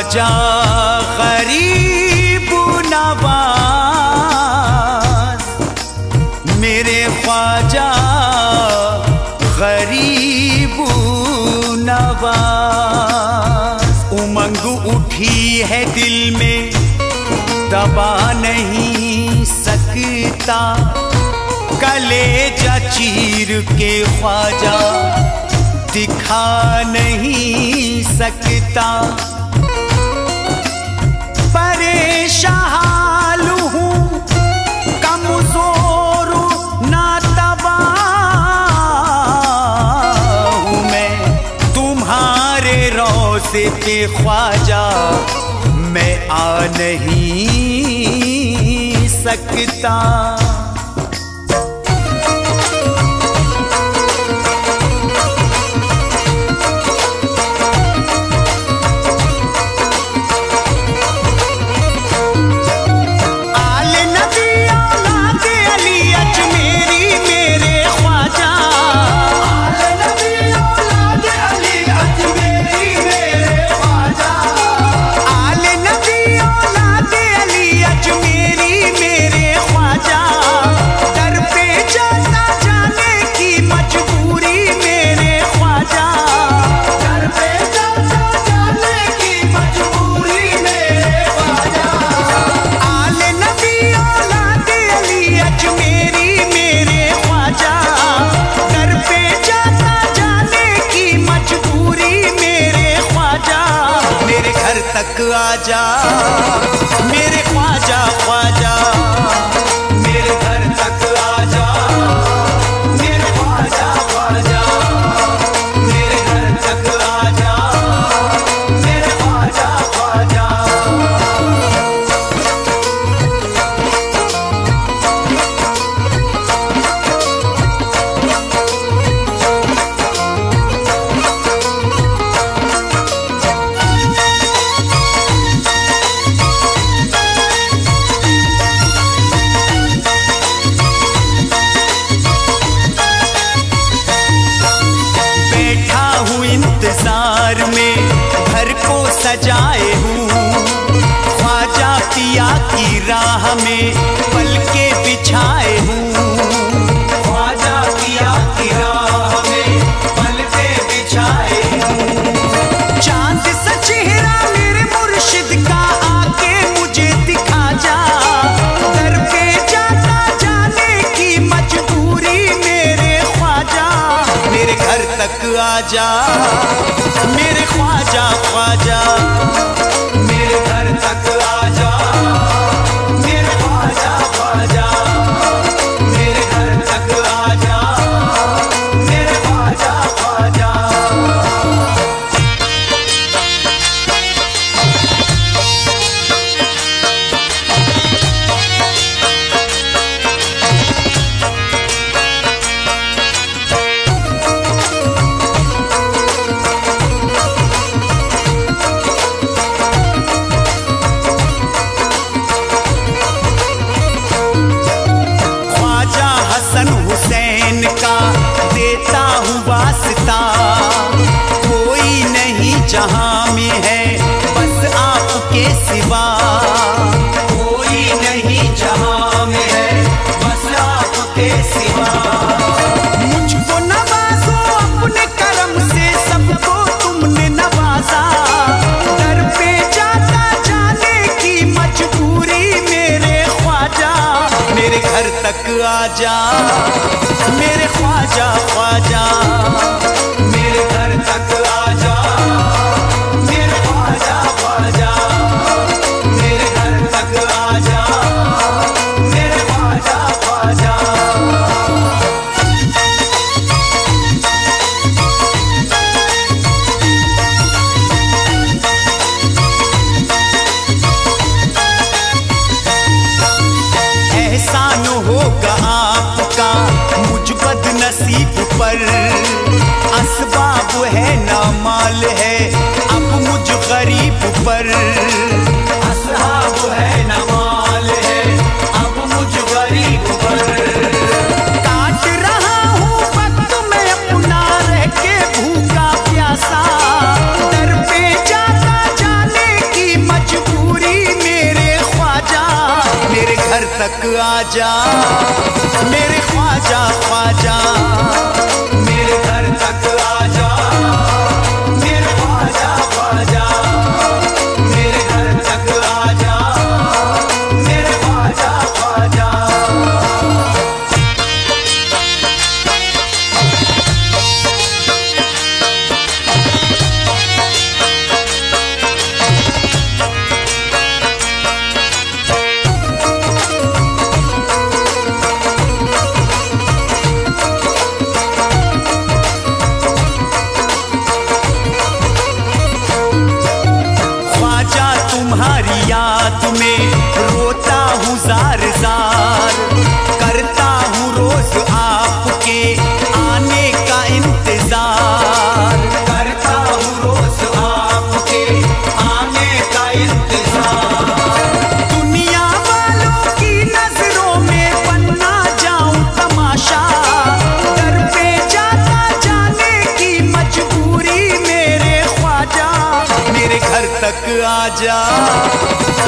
ख्वाजा गरीब नवाज, मेरे ख्वाजा गरीब नवाज। उमंग उठी है दिल में दबा नहीं सकता, कलेजा चीर के ख्वाजा दिखा नहीं सकता। परेशान हूँ कमजोर नातबाह हूँ मैं, तुम्हारे रोज़े पे ख्वाजा मैं आ नहीं सकता। आजा मेरे ख्वाजा ख्वाजा, मेरे घर तक आजा मेरे ख्वाजा ख्वाजा, मेरे घर तक आजा मेरे ख्वाजा ख्वाजा। इंतजार में घर को सजाए हूँ, ख्वाजा पिया की राह में पलके बिछाए हूँ, ख्वाजा पिया की राह में पलके बिछाए हूँ। चांद सा चेहरा मेरे मुर्शिद का आके मुझे दिखा जा, दर पे जाता जाने की मजबूरी मेरे ख्वाजा, मेरे घर तक आजा मेरे ख्वाजा ख्वाजा, मेरे घर तक आजा मेरे ख्वाजा ख्वाजा, मेरे घर तक आजा मेरे ख्वाजा ख्वाजा। हुसैन का देता हूँ वास्ता, कोई नहीं जहां में है बस आपके सिवा, कोई नहीं जहां में है बस आपके सिवा। मुझको नवाजो अपने करम से, सबको तुमने नवाजा, दर पे जाता जाने की मजबूरी मेरे ख्वाजा, मेरे घर तक आजा मेरे ख्वाजा ख्वाजा, मेरे घर तक आजा मेरे ख्वाजा ख्वाजा, मेरे घर तक आजा मेरे ख्वाजा ख्वाजा। एहसान होगा आपका मुझ बदनसीब पर, असबाब है ना माल है अब मुझ गरीब पर, असबाब है ना माल है अब मुझ गरीब पर। काट रहा हूँ वक्त में अपना रह के भूखा प्यासा, दर पे जाता जाने की तक आजा मेरे ख्वाजा ख्वाजा, मेरे घर तक आजा मेरे ख्वाजा ख्वाजा, मेरे घर तक आजा मेरे ख्वाजा ख्वाजा। तुम्हारी याद में रोता हूँ जार जार, करता हूँ रोज आपके आने का इंतजार, करता हूँ रोज आपके आने का इंतजार। दुनिया वालों की नजरों में बनना जाऊं तमाशा, दर पे जाता जाने की मजबूरी मेरे ख्वाजा, मेरे घर तक आजा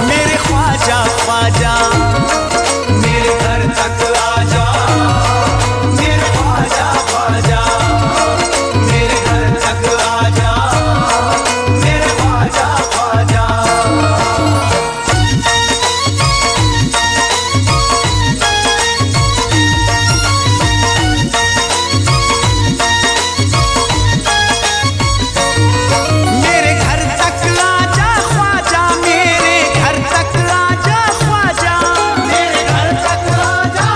मेरे ख्वाजा ख्वाजा, मेरे घर तक आजा मेरे ख्वाजा ख्वाजा, मेरे घर तक आजा मेरे ख्वाजा ख्वाजा। मेरे घर तक आजा ख्वाजा, मेरे घर तक आजा ख्वाजा, मेरे घर तक आजा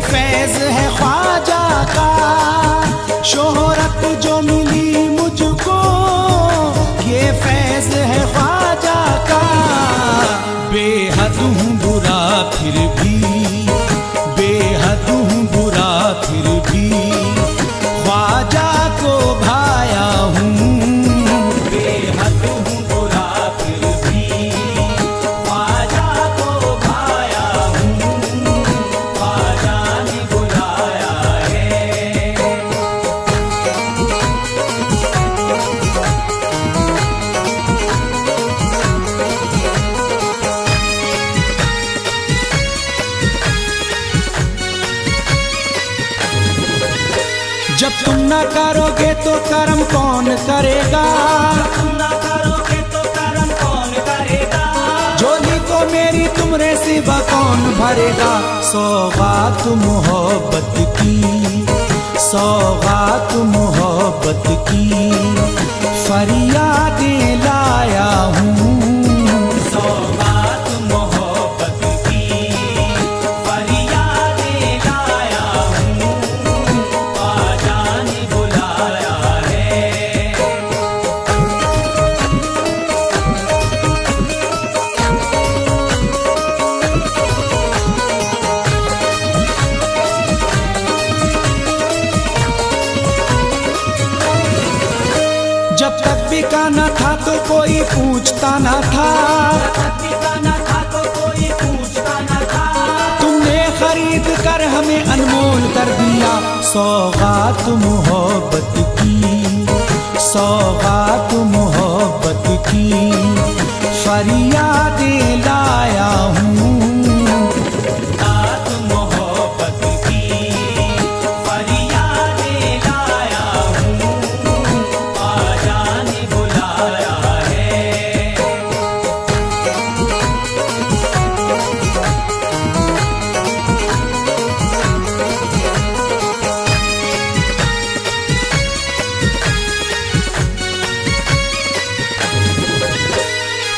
फैज है ख्वाजा का, शोहरत जो मिली मुझको ये फैज है ख्वाजा का। बेहद हूँ बुरा फिर भी, बेहद हूँ बुरा फिर भी ख्वाजा को भाया हूँ। बेहद हूँ बुरा फिर भी ख्वाजा को भाया हूँ, ख्वाजा ने बुलाया है। जब तुम न करोगे तो कर्म कौन करेगा, तुम न करोगे तो कर्म कौन करेगा, झोली को मेरी तुमरे सिवा कौन भरेगा। सौगात मोहब्बत की, सौगात मोहब्बत की फरियादें लाया हूँ। सौगात मोहब्बत की फरियादें लाया हूँ, ख्वाजा ने बुलाया है। जब तक बिका न था तो कोई पूछता न था, जब तक बिका न था तो कोई पूछता न था, तुमने खरीद कर हमें अनमोल कर दिया। सौगात मोहब्बत की, सौगात मोहब्बत की फरियादें लाया हूँ। सौगात मोहब्बत की फरियादें लाया हूँ, ख्वाजा ने बुलाया है।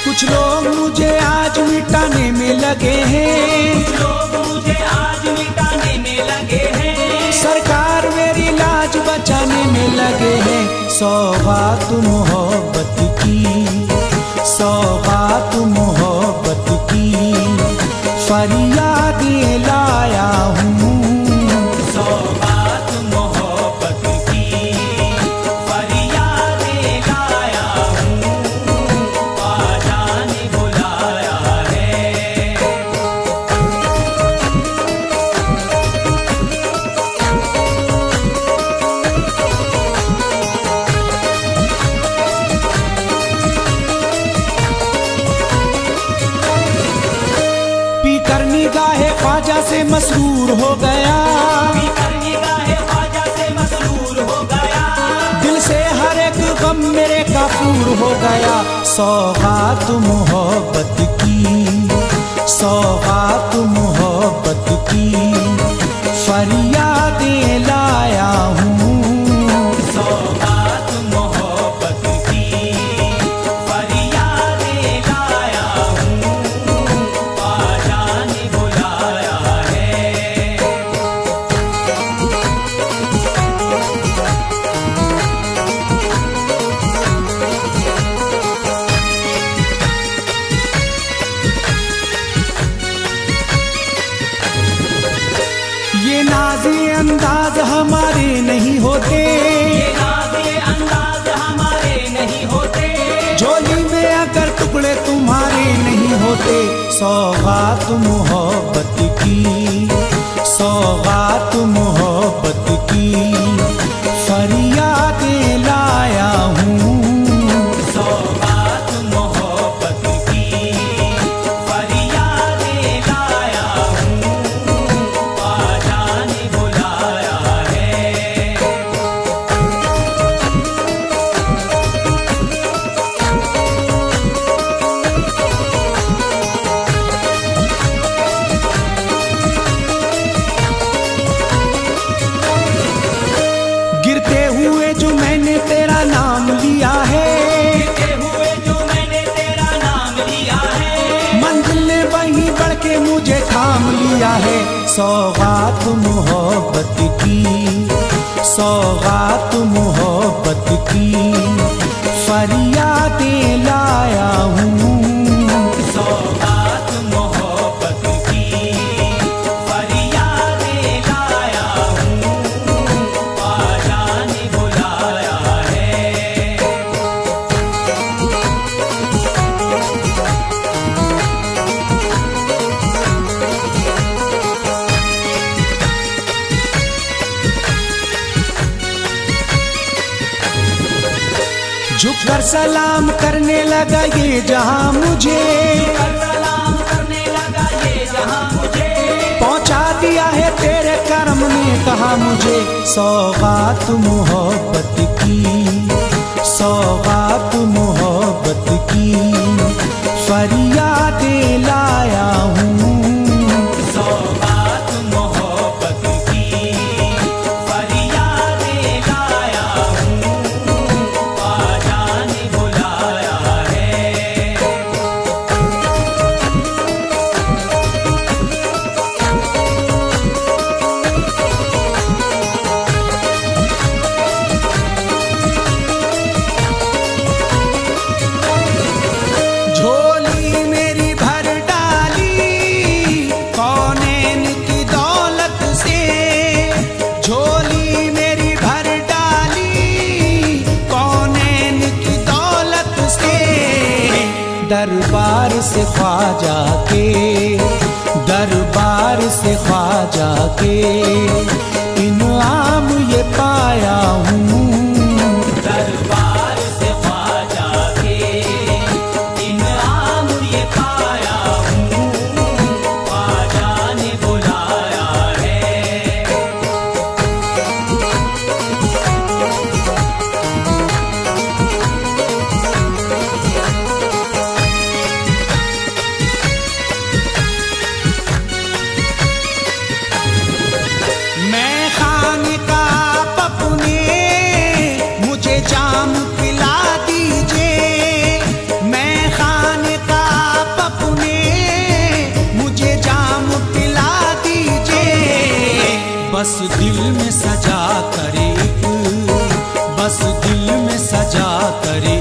कुछ लोग मुझे आज मिटाने में लगे हैं, कुछ लोग मुझे आज मिटाने में लगे हैं, सरकार मेरी लाज बचाने में लगे हैं। सौगात मोहब्बत की, सौगात मोहब्बत की फरियादें लाया हूँ। सौगात मोहब्बत की फरियादें लाया हूँ, ख्वाजा ने बुलाया है। पीकर निगाहे ख्वाजा से मसरूर हो गया, पीकर निगाहे ख्वाजा से मसरूर हो गया, दिल से हर एक गम मेरे काफूर हो गया। सौगात मोहब्बत की, सौगात मोहब्बत की फरियादें लाया हूँ। सौगात मोहब्बत की फरियादें लाया हूँ, ख्वाजा ने बुलाया है। ये नाज़े अंदाज हमारे नहीं होते, ये नाज़े अंदाज हमारे नहीं होते, झोली में अगर टुकड़े तुम्हारे नहीं होते। सौगात मोहब्बत की, सौगात मोहब्बत की फरियादें लाया हूँ। सौगात मोहब्बत की फरियादें लाया हूँ, ख्वाजा ने बुलाया है। सौगात मोहब्बत की, सौगात मोहब्बत की फरियादें लाया हूँ। सौगात मोहब्बत की फरियादें लाया हूँ, ख्वाजा ने बुलाया है। झुककर सलाम करने लगा ये जहां मुझे, सलाम करने लगा ये जहां मुझे, पहुंचा दिया है तेरे करम ने कहा मुझे। सौगात मोहब्बत की, सौगात मोहब्बत की फरियादें लाया हूँ। सौगात मोहब्बत की फरियादें लाया हूँ, ख्वाजा ने बुलाया है। झोली मेरी भर डाली कौनैन की दौलत से, झोली मेरी भर डाली कौनैन की दौलत से। दरबार से ख्वाजा के, दरबार से ख्वाजा के इनाम ये पाया हूँ। दरबार से ख्वाजा के इनाम ये पाया हूँ, ख्वाजा ने बुलाया है। मैं खानिकाह अपने मुझे जाम पिला दीजिए, मैं खानिकाह अपने मुझे जाम पिला दीजिए। बस दिल में सजा करे, बस दिल में सजा करे